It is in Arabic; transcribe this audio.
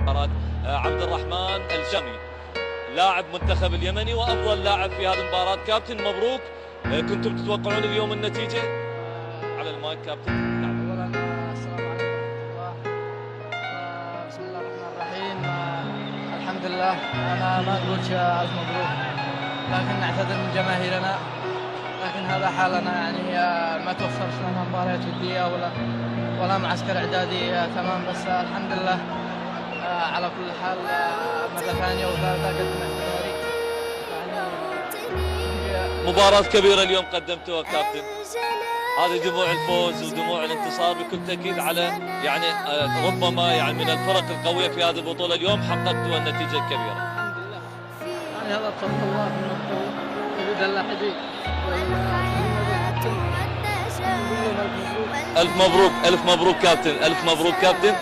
مباراة عبد الرحمن الشامي لاعب منتخب اليمني وافضل لاعب في هذه المباراة. كابتن مبروك، كنتم تتوقعون اليوم النتيجة؟ على المايك كابتن. نعم. اولا السلام عليكم ورحمة الله. بسم الله الرحمن الرحيم. الحمد لله. انا ما اقول الف مبروك، لكن نعتذر من جماهيرنا، لكن هذا حالنا يعني. ما توفرش لنا مباريات ودية ولا معسكر اعدادي تمام، بس الحمد لله. على كل حال مرة ثانية وثالثة قدمنا اعتذاري. مباراة كبيرة اليوم قدمتوها كابتن، هذه دموع الفوز ودموع الانتصار بكل تأكيد على يعني ربما يعني من الفرق القوية في هذه البطولة. اليوم حققتوا النتيجة الكبيرة. الحمد لله. يعني هذا بفضل الله من القوة يريد اللاحقين. ألف مبروك، ألف مبروك كابتن، ألف مبروك كابتن.